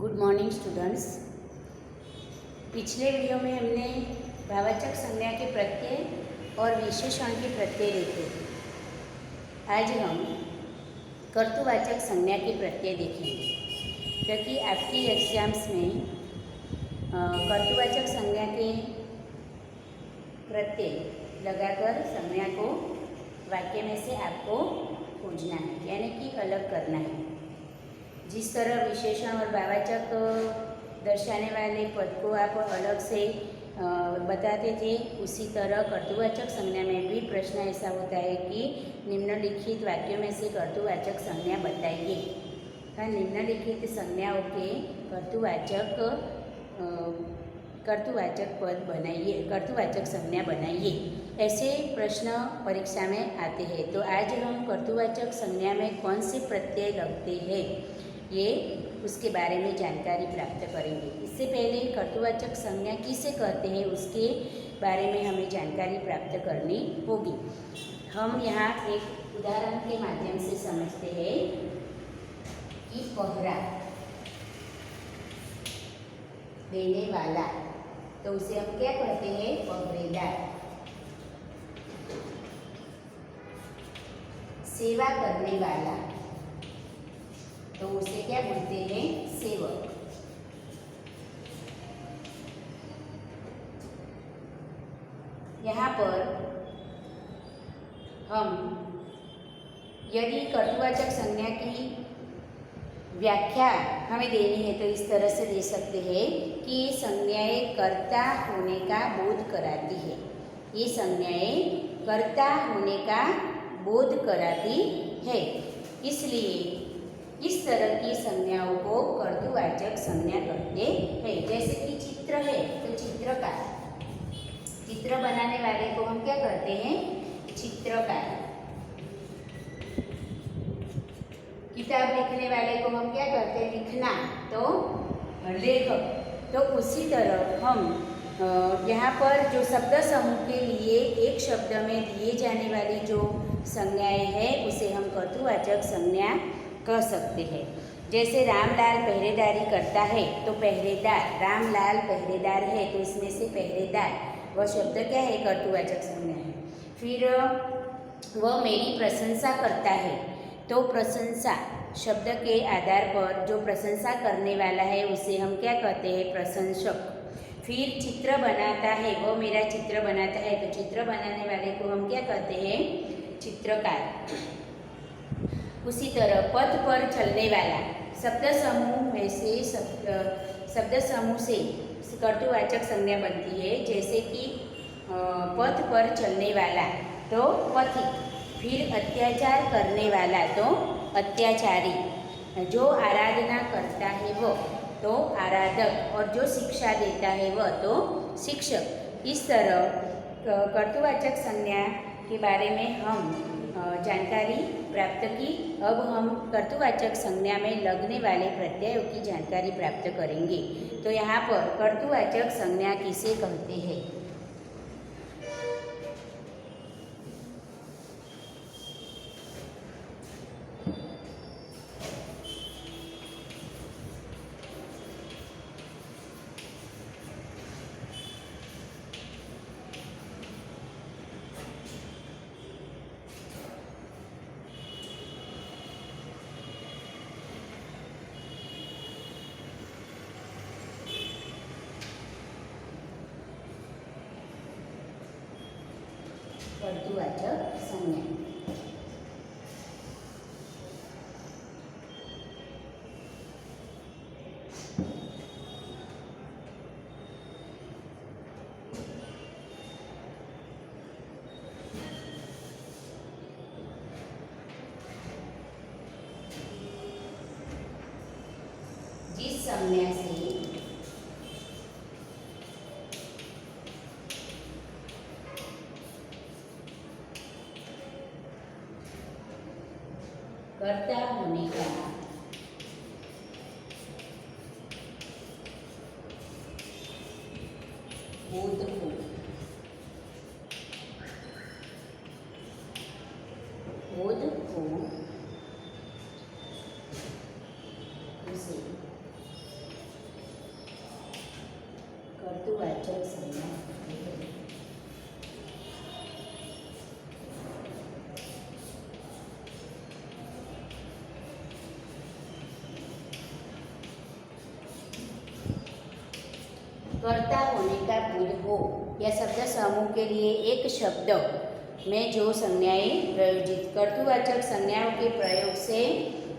Good morning students. पिछले video में हमने भाववाचक संज्ञा के प्रत्यय और विशेषण के प्रत्यय देखे। आज हम कर्तृवाचक संज्ञा के प्रत्यय देखेंगे, क्योंकि आपकी एग्जाम्स में कर्तृवाचक संज्ञा के प्रत्यय लगाकर संज्ञा को वाक्य में से आपको खोजना है, यानी कि अलग करना है। जिस तरह विशेषण और भाववाचक दर्शाने वाले पद को आप अलग से बताते थे, उसी तरह कर्तृवाचक संज्ञा में भी प्रश्न ऐसा होता है कि निम्नलिखित वाक्यों में से कर्तृवाचक संज्ञा बताइए। निम्नलिखित संज्ञाओं के कर्तृवाचक पद बनाइए, कर्तृवाचक संज्ञा बनाइए, ऐसे प्रश्न परीक्षा में आते हैं। तो आज हम कर्तृवाचक संज्ञा में कौन से प्रत्यय लगते हैं, ये उसके बारे में जानकारी प्राप्त करेंगे। इससे पहले कर्तृवाचक संज्ञा किसे कहते हैं उसके बारे में हमें जानकारी प्राप्त करनी होगी। हम यहाँ एक उदाहरण के माध्यम से समझते हैं कि पहरा देने वाला, तो उसे हम क्या कहते हैं? पहरेदार। सेवा करने वाला, तो उसे क्या बोलते हैं? सेवक। यहाँ पर हम यदि कर्तृवाचक संज्ञा की व्याख्या हमें देनी है तो इस तरह से दे सकते हैं कि ये संज्ञाएं कर्ता होने का बोध कराती है। ये संज्ञाएं कर्ता होने का बोध कराती है, इसलिए इस तरह की संज्ञाओं को कर्तृवाचक संज्ञा कहते हैं। जैसे कि चित्र है तो चित्रकार, चित्र बनाने वाले को हम क्या कहते हैं? चित्रकार। किताब लिखने वाले को हम क्या कहते हैं? लिखना, तो लेखक। तो उसी तरह हम यहाँ पर जो शब्द समूह के लिए एक शब्द में दिए जाने वाली जो संज्ञाएं हैं उसे हम कर्तृवाचक संज्ञा कह सकते हैं। जैसे रामलाल पहरेदारी करता है, तो पहरेदार, रामलाल पहरेदार है तो इसमें से पहरेदार वह शब्द क्या है? कर्तृवाचक संज्ञा है। फिर वह मेरी प्रशंसा करता है, तो प्रशंसा शब्द के आधार पर जो प्रशंसा करने वाला है उसे हम क्या कहते हैं? प्रशंसक। फिर चित्र बनाता है, वह मेरा चित्र बनाता है, तो चित्र बनाने वाले को हम क्या कहते हैं? चित्रकार। उसी तरह पथ पर चलने वाला, शब्द समूह में से शब्द समूह से कर्तृवाचक संज्ञा बनती है। जैसे कि पथ पर चलने वाला, तो पथिक। फिर अत्याचार करने वाला, तो अत्याचारी। जो आराधना करता है वह, तो आराधक। और जो शिक्षा देता है वह, तो शिक्षक। इस तरह कर्तृवाचक संज्ञा के बारे में हम जानकारी प्राप्त की। अब हम कर्तृवाचक संज्ञा में लगने वाले प्रत्ययों की जानकारी प्राप्त करेंगे। तो यहाँ पर कर्तृवाचक संज्ञा किसे कहते हैं? कर्तृवाचक संज्ञा जिस संज्ञा से कर्ता होने का बोध हो, उसे कर्ता होने का बोध हो। या शब्द समूह के लिए एक शब्द में जो संज्ञाएं प्रयोजित। कर्तृवाचक संज्ञाओं के प्रयोग से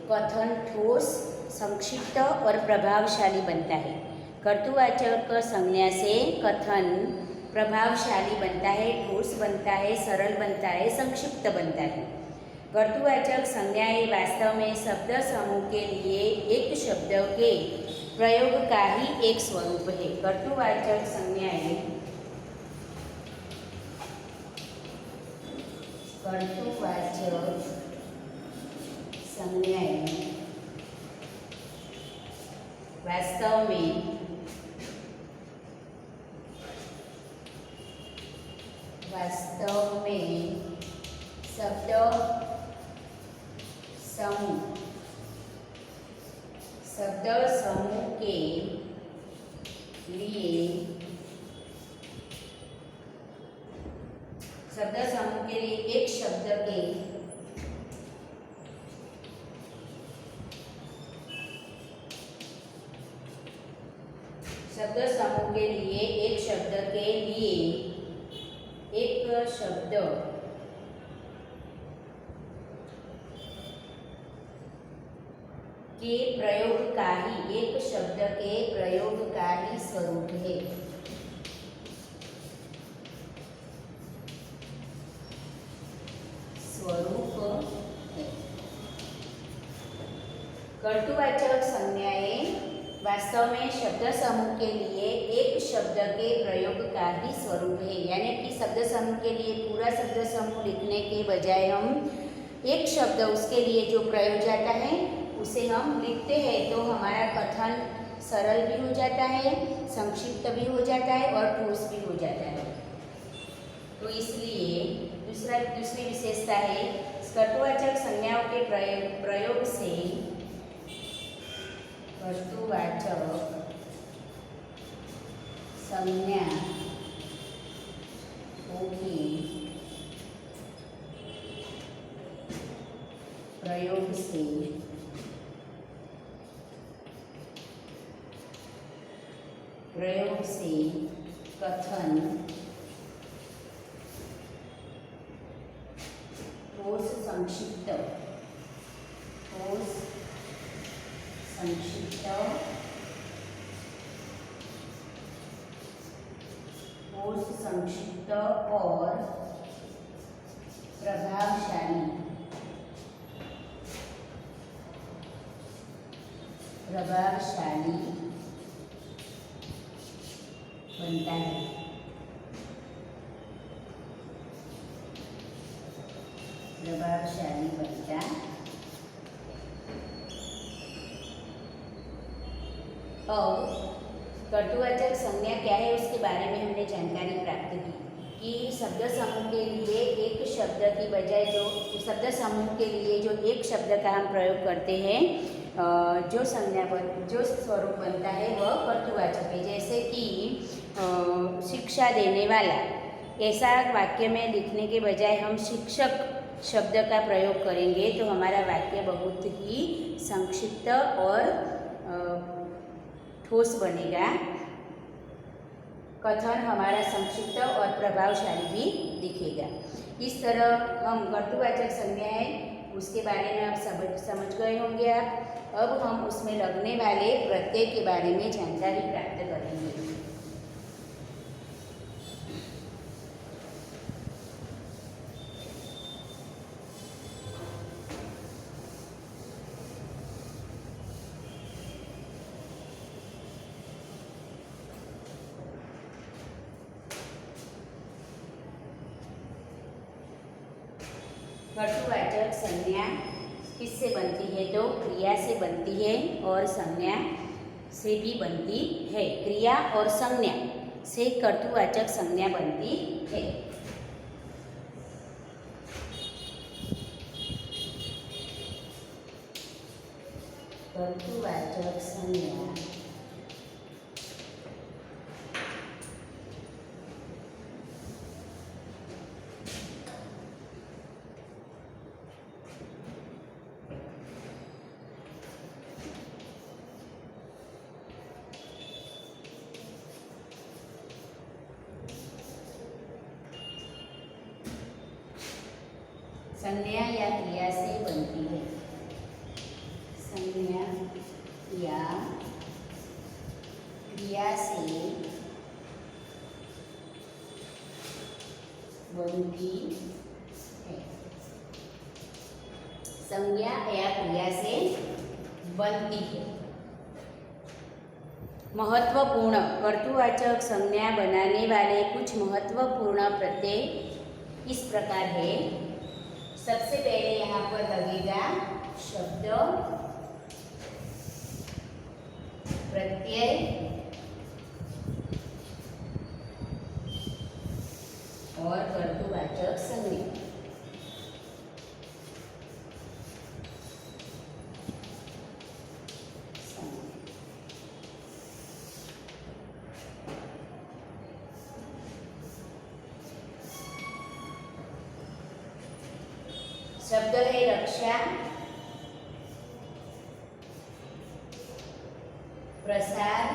कथन ठोस, संक्षिप्त और प्रभावशाली बनता है। कर्तृवाचक संज्ञा से कथन प्रभावशाली बनता है, ठोस बनता है, सरल बनता है, संक्षिप्त बनता है। कर्तृवाचक संज्ञाएं वास्तव में शब्द समूह के लिए एक शब्द के प्रयोग का ही एक स्वरूप है। कर्तृवाचक संज्ञाएं वास्तव में शब्द समूह के लिए एक शब्द के एक शब्द के प्रयोग का ही स्वरूप है। कर्तृवाचक संज्ञाएं वास्तव में शब्द समूह के लिए एक शब्द के प्रयोग का ही स्वरूप है। यानी कि शब्द समूह के लिए पूरा शब्द समूह लिखने के बजाय हम एक शब्द उसके लिए जो प्रयोग जाता है उसे हम लिखते हैं तो हमारा कथन सरल भी हो जाता है, संक्षिप्त भी हो जाता है और ठोस भी हो जाता है। तो इसलिए दूसरी विशेषता है कर्तृवाचक संज्ञाओं के प्रयोग से कर्तृवाचक संज्ञाओं के प्रयोग से कथन ठोस, संक्षिप्त और प्रभावशाली बनता है। अब कर्तृवाचक संज्ञा क्या है उसके बारे में हमने जानकारी प्राप्त की कि शब्द समूह के लिए एक शब्द की बजाय जो एक शब्द का हम प्रयोग करते हैं जो स्वरूप बनता है वह कर्तृवाचक है। जैसे कि शिक्षा देने वाला, ऐसा वाक्य में लिखने के बजाय हम शिक्षक शब्द का प्रयोग करेंगे तो हमारा वाक्य बहुत ही संक्षिप्त और ठोस बनेगा। कथन हमारा संक्षिप्त और प्रभावशाली भी दिखेगा। इस तरह हम कर्तृवाचक संज्ञाएं उसके बारे में आप समझ गए होंगे अब हम उसमें लगने वाले प्रत्यय के बारे में जानकारी प्राप्त करेंगे। कर्तृवाचक संज्ञा किससे बनती है तो क्रिया से बनती है और संज्ञा से भी बनती है। क्रिया और संज्ञा से कर्तृवाचक संज्ञा बनती है। कर्तृवाचक संज्ञा संज्ञा या क्रिया से बनती है। संज्ञा या क्रिया से बनती है। संज्ञा या क्रिया से बनती है। महत्वपूर्ण कर्तृवाचक संज्ञा बनाने वाले कुछ महत्वपूर्ण प्रत्यय इस प्रकार है। सबसे पहले यहाँ पर लगेगा शब्द प्रत्यय और कर्तृवाचक संज्ञा। शब्द है रक्षा, प्रसार,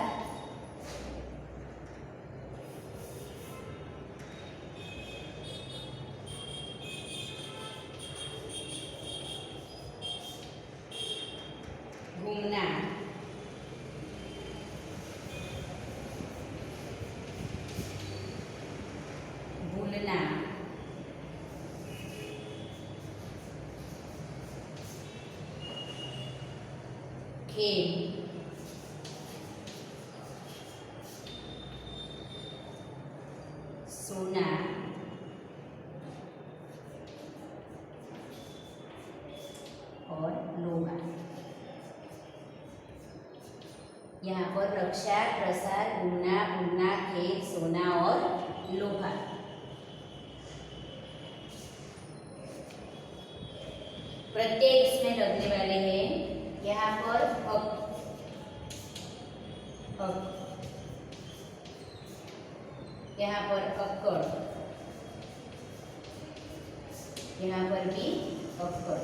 घूमना, भूलना, खेल, सोना, और लोहा। यहाँ पर रक्षा, प्रसार, घूमना, भूलना, खेल, सोना और लोहा। प्रत्यय इसमें लगने वाले हैं। यहाँ पर यहाँ पर अक्कड़, यहाँ पर भी अक्कड़,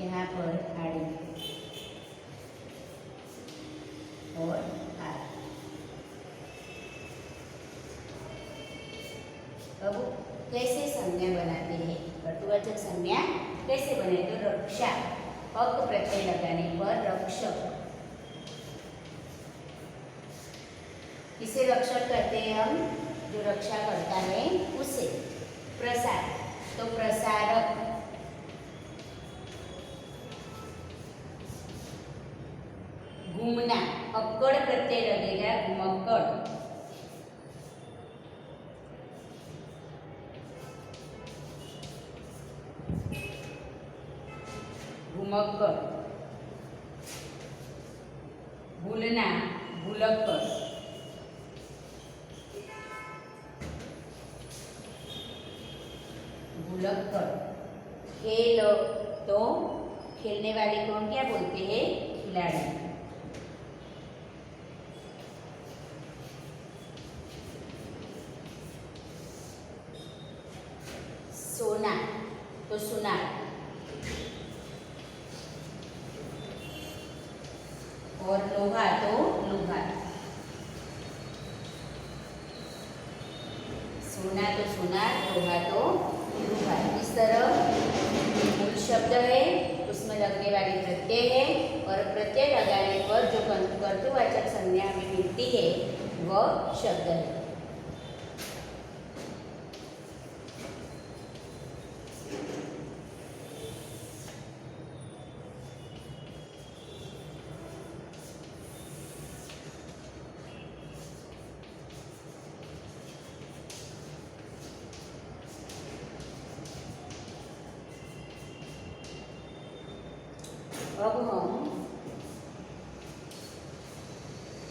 यहाँ पर आड़ी और आर। अब कैसे संज्ञा बनाते हैं? कर्तृवाचक संज्ञा कैसे बने? तो रक्षा, अक प्रत्यय लगाने पर रक्षक। किसे रक्षक करते हैं हम? जो रक्षा करता है उसे। प्रसार, तो प्रसारक। घूमना, अक्कड़ प्रत्यय लगेगा, घुमक्कड़। घुमक्कड़। भूलना, भूलक्कड़। भूलक्कड़। खेल, तो खेलने वाले को हम क्या बोलते हैं? खिलाड़ी। सोना, तो सुनार। और लोहा, तो लोहार। सोना तो सोनार, लोहा तो लोहार। इस तरह मूल शब्द है, उसमें लगने वाली प्रत्यय है, और प्रत्यय लगाने पर जो कर्तृवाचक संज्ञा हमें मिलती है वह शब्द है। अब हम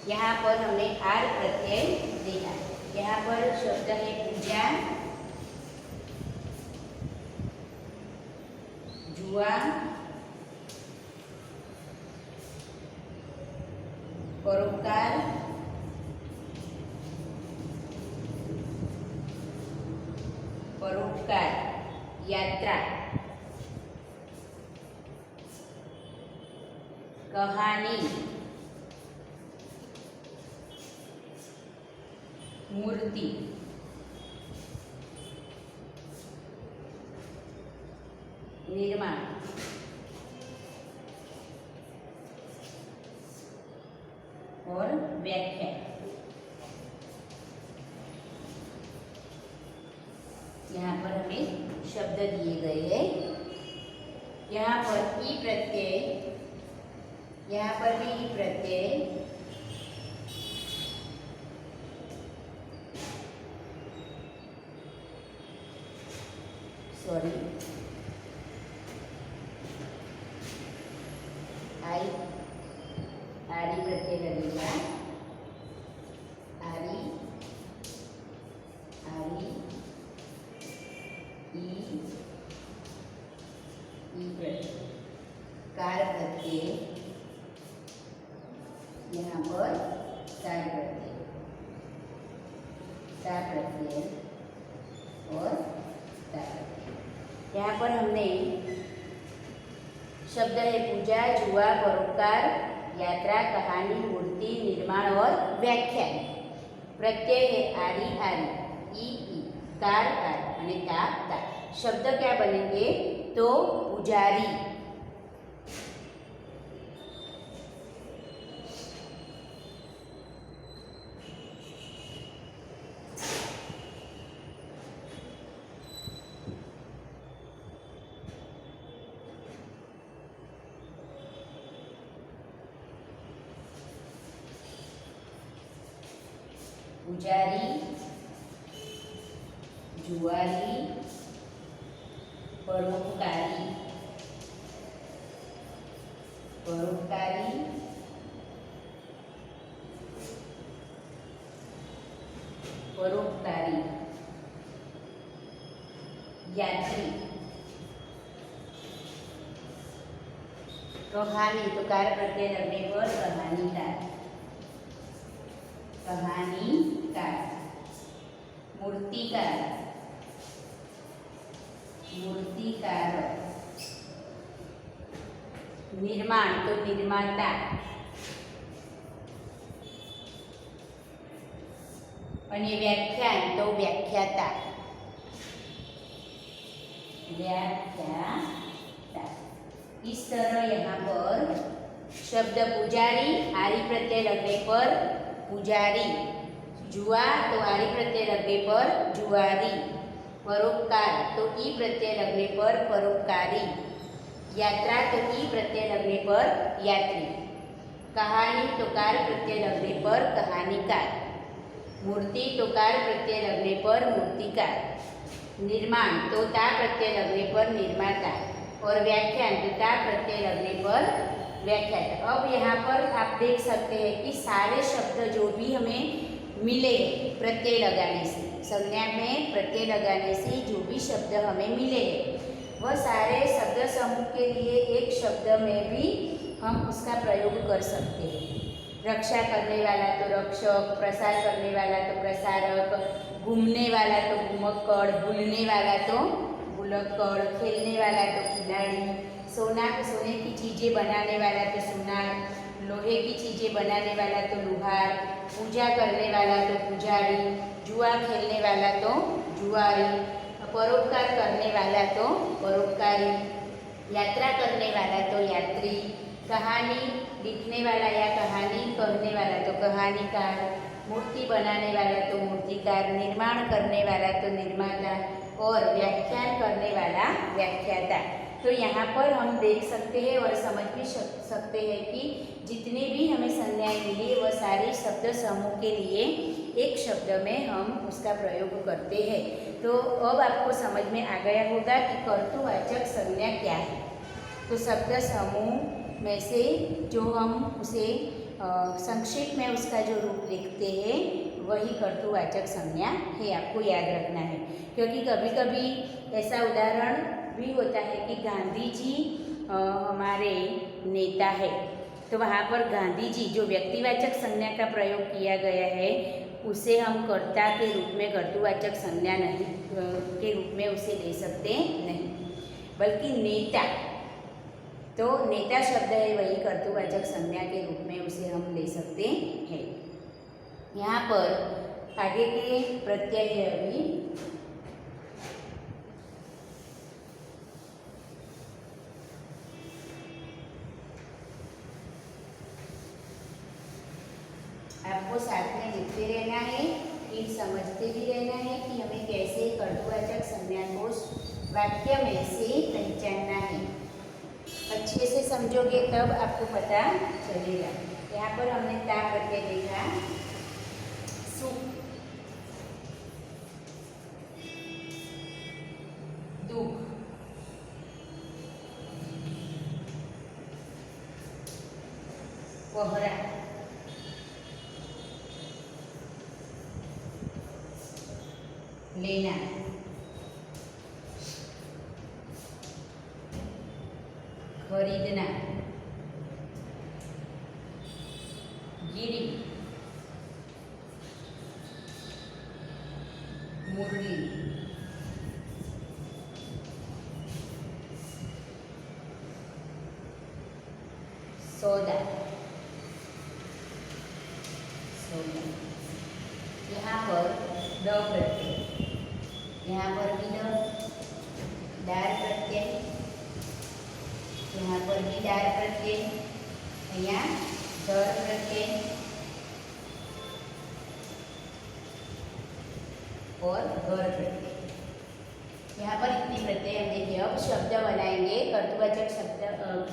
यहाँ पर हमने आर प्रत्यय देखा। यहाँ पर शब्द है पूजा, जुआ, परोपकार, परोपकार, यात्रा, कहानी, मूर्ति। निर्माण। और व्याख्या। यहाँ पर हमें शब्द दिए गए हैं। यहाँ पर ई प्रत्यय, यहाँ पर भी ई प्रत्यय, सॉरी आई आरी प्रत्यय लगेगा। आरी आरी ई प्रत्यय। कार प्रत्यय, यहाँ पर कार प्रत्यय, ता प्रत्यय और ता प्रत्यय। यहाँ पर हमने शब्द है पूजा, जुआ, परोपकार, यात्रा, कहानी, मूर्ति, निर्माण और व्याख्या। प्रत्यय है आरी आरी, ई कार कार और ता ता। शब्द क्या बनेंगे तो पुजारी, पुजारी, जुआरी, परोपकारी, परोपकारी, परोपकारी, यात्री, कहानी तो कार प्रत्यय लगने पर कहानीकार, कहानीकार, मूर्तिकार, मूर्तिकार, निर्माण तो निर्माता, और व्याख्यान तो व्याख्याता, व्याख्याता। इस तरह यहाँ पर शब्द पुजारी आरी प्रत्यय लगने पर पुजारी, जुआ तो आरी प्रत्यय लगने पर जुआरी, परोपकार तो ई प्रत्यय लगने पर परोपकारी, यात्रा तो ई प्रत्यय लगने पर यात्री, कहानी तो कार प्रत्यय लगने पर कहानीकार, मूर्ति तो कार प्रत्यय लगने पर मूर्तिकार, निर्माण तो ता प्रत्यय लगने पर निर्माता, और व्याख्यान तो ता प्रत्यय लगने पर व्याख्याता। अब यहाँ पर आप देख सकते हैं कि सारे शब्द जो भी हमें मिले प्रत्यय लगाने से, संज्ञा में प्रत्यय लगाने से जो भी शब्द हमें मिले वह सारे शब्द समूह के लिए एक शब्द में भी हम उसका प्रयोग कर सकते हैं। रक्षा करने वाला तो रक्षक, प्रसार करने वाला तो प्रसारक, घूमने वाला तो घुमक्कड़, भूलने वाला तो भुलक्कड़, खेलने वाला तो खिलाड़ी, सोने की चीज़ें बनाने वाला तो सुनार, लोहे की चीज़ें बनाने वाला तो लुहार, पूजा करने वाला तो पुजारी, जुआ खेलने वाला तो जुआरी, परोपकार करने वाला तो परोपकारी, यात्रा करने वाला तो यात्री, कहानी लिखने वाला या कहानी कहने वाला तो कहानीकार, मूर्ति बनाने वाला तो मूर्तिकार, निर्माण करने वाला तो निर्माता, और व्याख्यान करने वाला व्याख्याता। तो यहाँ पर हम देख सकते हैं और समझ भी सकते हैं कि जितने भी हमें संज्ञाएं मिली वह सारे शब्द समूह के लिए एक शब्द में हम उसका प्रयोग करते हैं। तो अब आपको समझ में आ गया होगा कि कर्तृवाचक संज्ञा क्या है। तो शब्द समूह में से जो हम उसे संक्षिप्त में उसका जो रूप लिखते हैं वही कर्तृवाचक संज्ञा है, आपको याद रखना है। क्योंकि कभी कभी ऐसा उदाहरण भी होता है कि गांधी जी हमारे नेता है, तो वहाँ पर गांधी जी जो व्यक्तिवाचक संज्ञा का प्रयोग किया गया है उसे हम कर्ता के रूप में कर्तृवाचक संज्ञा नहीं के रूप में उसे ले सकते नहीं, बल्कि नेता, तो नेता शब्द है वही कर्तृवाचक संज्ञा के रूप में उसे हम ले सकते हैं। यहाँ पर आगे के प्रत्यय है, अभी साथ में लिखते रहना है, फिर समझते भी रहना है कि हमें कैसे कर्तृवाचक संज्ञा को वाक्य में से पहचानना है। अच्छे से समझोगे तब आपको पता चलेगा। यहाँ पर हमने ता प्रत्यय देखा, सुख, दुख, पहरा, लेना, खरीदना, गिरी, मुरली, सौदा, सौदा। यहाँ पर द प्रत्यय, यहाँ पर भी द, दार प्रत्यय, यहाँ पर भी दार प्रत्यय, यहाँ दर प्रत्यय और घर प्रत्यय। यहाँ पर इतने प्रत्यय हम देखिए। अब शब्द बनाएंगे, कर्तृवाचक शब्द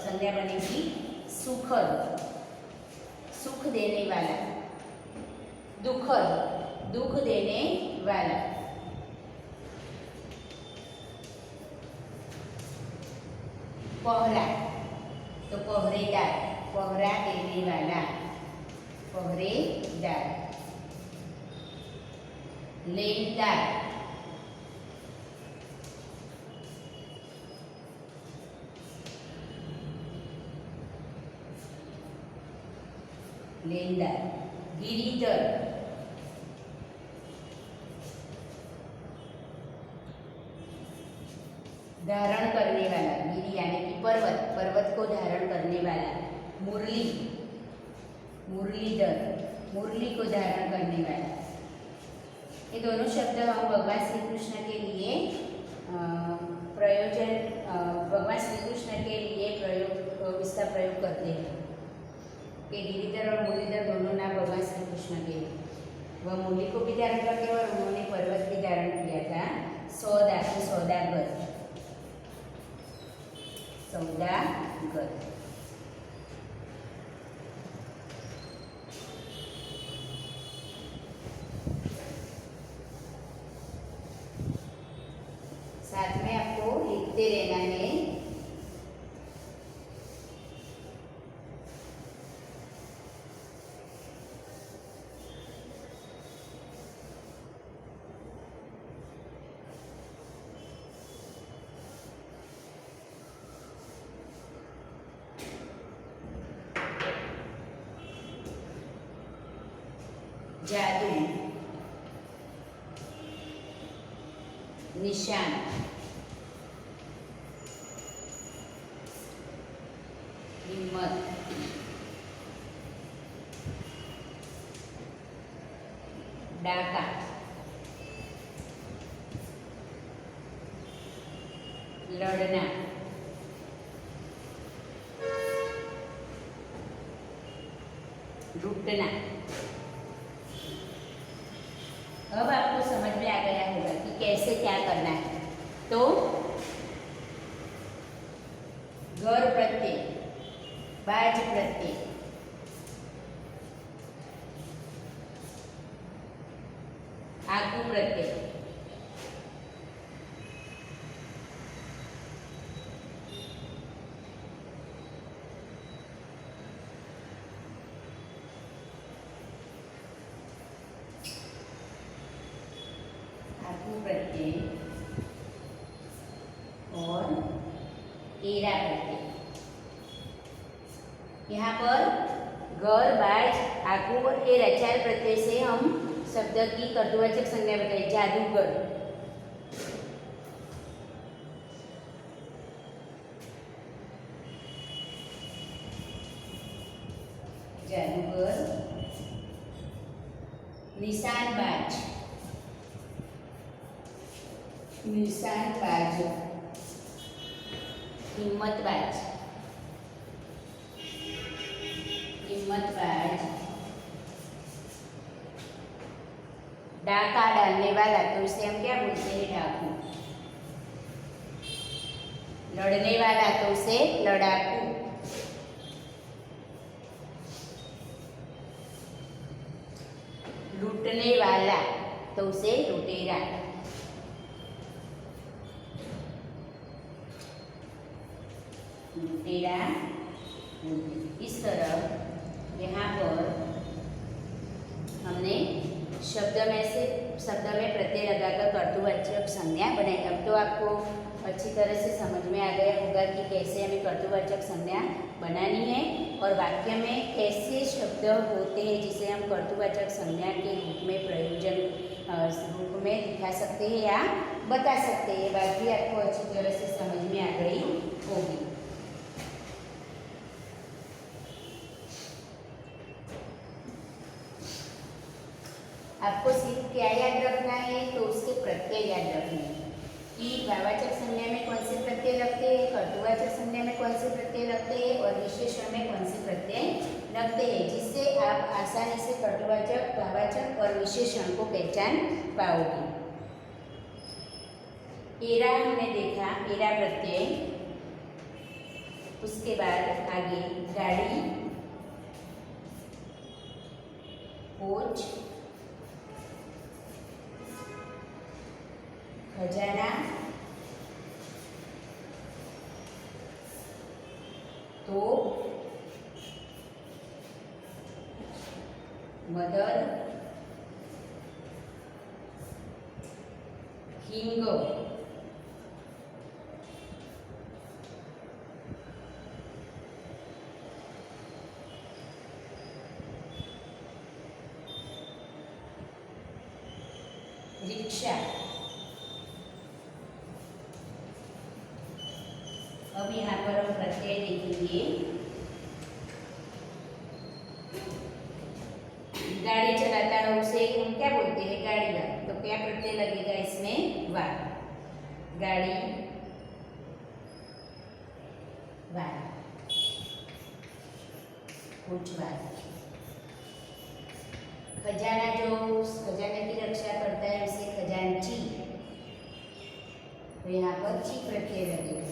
संज्ञा बनेगी सुखद, सुख देने वाला, दुखद, दुख देने वाला, पहरा तो पहरेदार, पहरा देने वाला, पहरेदार, लेनदार, लेनदार, गिरीधर, धारण करने वाला, गिरी यानी कि पर्वत, पर्वत को धारण करने वाला, मुरली, मुरलीधर, मुरली को धारण करने वाला। ये दोनों शब्द हम भगवान श्री कृष्ण के लिए प्रयोजन, भगवान श्री कृष्ण के लिए प्रयोग, इसका प्रयोग करते हैं कि गिरिधर और मुरलीधर दोनों नाम भगवान श्री कृष्ण के। वह मुरली को भी धारण करते और उन्होंने पर्वत भी धारण किया था। सौदा तो सौदागर, सौदागर। साथ में आपको लिखते रहना है। जादू, निशान, हिम्मत, डाका, लड़ना, लूटना। अब आपको समझ में आ गया होगा कि कैसे क्या करना है। तो घर प्रत्यय, बाज प्रत्यय, आगू प्रत्यय, प्रत्यय और एरा प्रत्यय। यहाँ पर घर, बाज, आगू और एरा चार प्रत्यय से हम शब्द की कर्तृवाचक संज्ञा बताई। जादूगर, जादूगर, निशानबाज, निशानबाज, हिम्मतबाज, हिम्मतबाज, डाका डालने वाला, तो इसे हम क्या बोलते हैं? डाकू। लड़ने वाला, तो उसे लड़ाकू। लूटने वाला, तो उसे लुटेरा। लुटेरा। इस तरह यहाँ पर हमने शब्द में प्रत्यय लगाकर कर्तृवाचक संज्ञा बनाई। अब तो आपको अच्छी तरह से समझ में आ गया होगा कि कैसे हमें कर्तृवाचक संज्ञा बनानी है और वाक्य में कैसे शब्द होते हैं जिसे हम कर्तृवाचक संज्ञा के रूप में प्रयोजन रूप में दिखा सकते हैं या बता सकते हैं। ये बात भी आपको अच्छी तरह से समझ में आ गई होगी। आपको सिर्फ क्या याद रखना है? तो उसके प्रत्यय याद रखने हैं कि भाववाचक संज्ञा में कौन से प्रत्यय लगते हैं, कर्तृवाचक संज्ञा में कौन से प्रत्यय लगते हैं और विशेषण में कौन से प्रत्यय लगते हैं, जिससे आप आसानी से कर्तृवाचक, भाववाचक और विशेषण को पहचान पाओगे। एरा हमने देखा, एरा प्रत्यय। उसके बाद आगे गाड़ी, कोच, खजाना, तो मदद, हिंग, रिक्शा। अब यहाँ पर हम प्रत्यय देखेंगे। गाड़ी चलाता है उसे हम क्या बोलते हैं? गाड़ीवाला। तो क्या प्रत्यय लगेगा इसमें? वा। गाड़ी वाला, कुछ वाला। खजाना जो खजाने की रक्षा करता है उसे खजांची, तो यहाँ पर ची प्रत्यय लगेगा।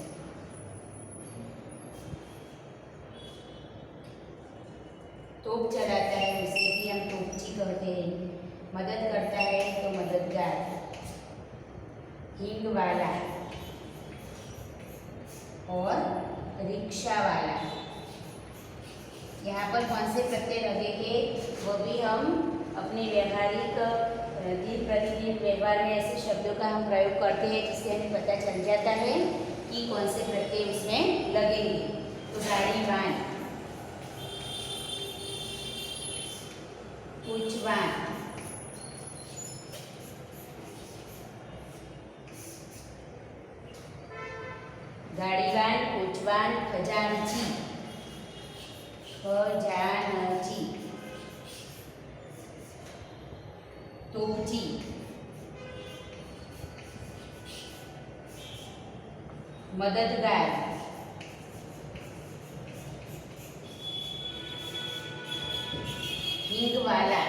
तोप चलाता है उसे भी हम तोपची कहते हैं। मदद करता है तो मददगार। हिंग वाला और रिक्शा वाला। यहाँ पर कौन से प्रत्यय लगेंगे वो भी हम अपने व्यवहारिक दिन प्रतिदिन व्यवहार में ऐसे शब्दों का हम प्रयोग करते हैं जिससे हमें पता चल जाता है कि कौन से प्रत्यय उसमें लगेंगे। तो गाड़ी वान, कुचवान, गाड़ीवान, कुचवान, खजांची, खजानची, तोपची, मददगार, हिंग वाला,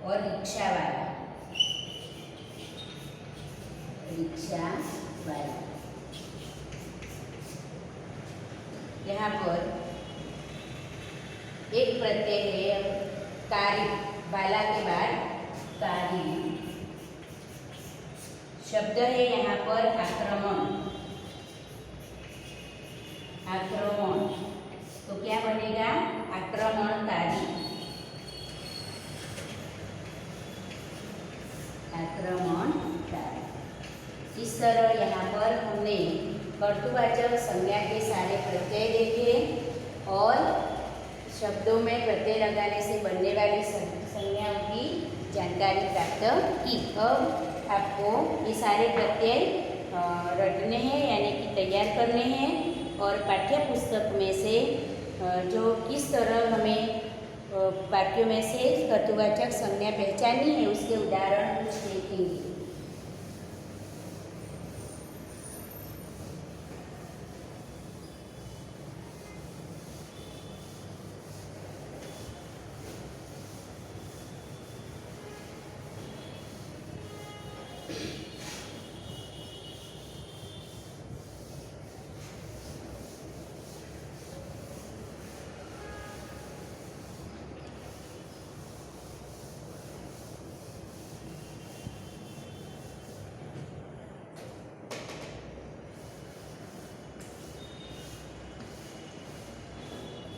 और रिक्शा वाला। रिक्शा वाला। यहाँ पर एक प्रत्यय है कारी, वाला के बाद कारी। शब्द है यहाँ पर आक्रमण। आक्रमण, तो क्या बनेगा? आक्रमणकारी। आक्रमणकारी। इस तरह यहाँ पर हमने कर्तृवाचक संज्ञा के सारे प्रत्यय देखे और शब्दों में प्रत्यय लगाने से बनने वाली संज्ञाओं की जानकारी प्राप्त की। अब आपको ये सारे प्रत्यय रटने हैं यानी कि तैयार करने हैं और पाठ्य पुस्तक में से जो किस तरह हमें वाक्यों में से कर्तृवाचक संज्ञा पहचाननी है उसके उदाहरण कुछ देखेंगे।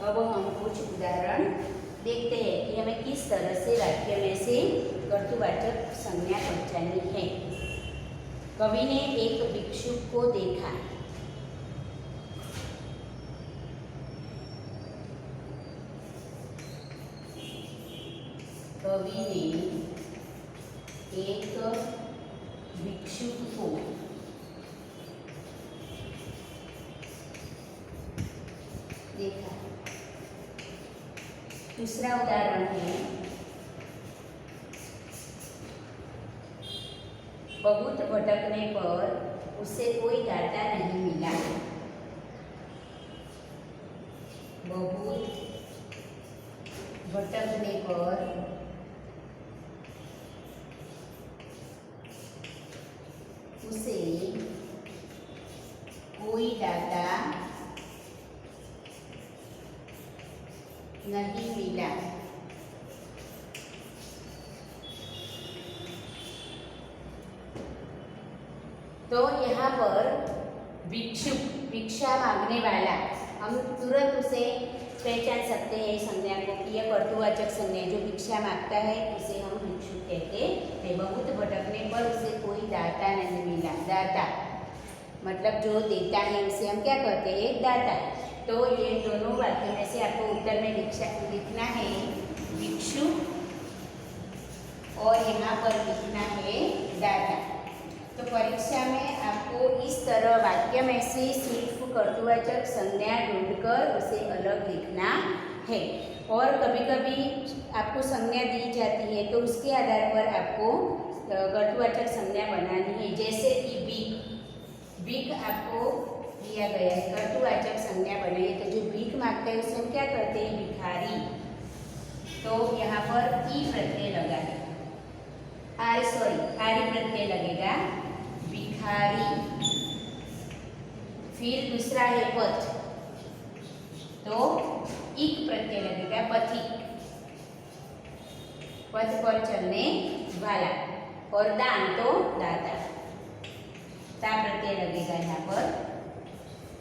अब हम कुछ उदाहरण देखते हैं कि हमें किस तरह से वाक्य में से कर्तृवाचक संज्ञा पहचाननी है। कवि ने एक भिक्षुक को देखा। कवि ने एक भिक्षुक को देखा। दूसरा उदाहरण है, बहुत भटकने पर उसे कोई दाता नहीं मिला। बहुत भटकने पर उसे कोई दाता नहीं मिला। तो यहाँ पर भिक्षुक, भिक्षा मांगने वाला, हम तुरंत उसे पहचान सकते हैं संज्ञा को कि यह कर्तृवाचक संज्ञा। जो भिक्षा मांगता है उसे हम भिक्षुक कहते हैं। बहुत भटकने पर उसे कोई दाता नहीं मिला। दाता मतलब जो देता है उसे हम क्या कहते हैं? दाता। तो ये दोनों वाक्य में से आपको उत्तर में लिखना है भिक्षुक और यहाँ पर लिखना है दाता। तो परीक्षा में आपको इस तरह वाक्य में से सिर्फ कर्तृवाचक संज्ञा ढूंढकर उसे अलग लिखना है। और कभी कभी आपको संज्ञा दी जाती है तो उसके आधार पर आपको कर्तृवाचक संज्ञा बनानी है। जैसे कि भीख, भीख आपको दिया गया है, कर्तृवाचक संज्ञा बनाई है। तो जो भीख मांगता है उसे हम क्या कहते हैं? भिखारी। तो यहाँ पर ई प्रत्यय लगा है, आरी प्रत्यय लगेगा, भिखारी। फिर दूसरा है पथ, तो इक प्रत्यय लगेगा, पथिक, पथ पर चलने वाला। और दान तो दाता, ता प्रत्यय लगेगा यहाँ पर,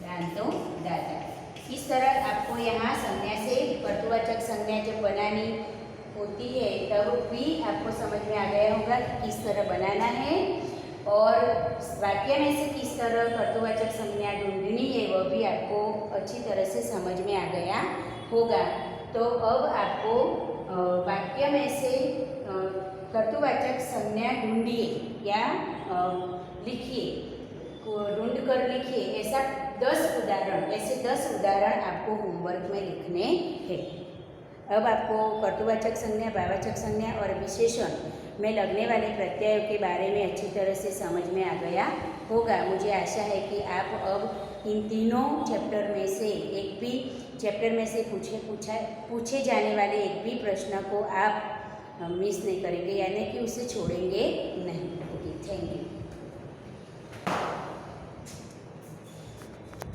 दान तो दाता। इस तरह आपको यहाँ संज्ञा से कर्तृवाचक संज्ञा जब बनानी होती है तब भी आपको समझ में आ गया होगा कि किस तरह बनाना है और वाक्य में से किस तरह कर्तृवाचक संज्ञा ढूंढनी है वह भी आपको अच्छी तरह से समझ में आ गया होगा। तो अब आपको वाक्य में से कर्तृवाचक संज्ञा ढूंढिए या लिखिए, ढूंढ कर लिखिए। ऐसे 10 उदाहरण आपको होमवर्क में लिखने हैं। अब आपको कर्तृवाचक संज्ञा, भाववाचक संज्ञा और विशेषण में लगने वाले प्रत्ययों के बारे में अच्छी तरह से समझ में आ गया होगा। मुझे आशा है कि आप अब इन तीनों चैप्टर में से एक भी चैप्टर में से पूछे जाने वाले एक भी प्रश्न को आप मिस नहीं करेंगे, यानी कि उसे छोड़ेंगे नहीं। Okay, thank you.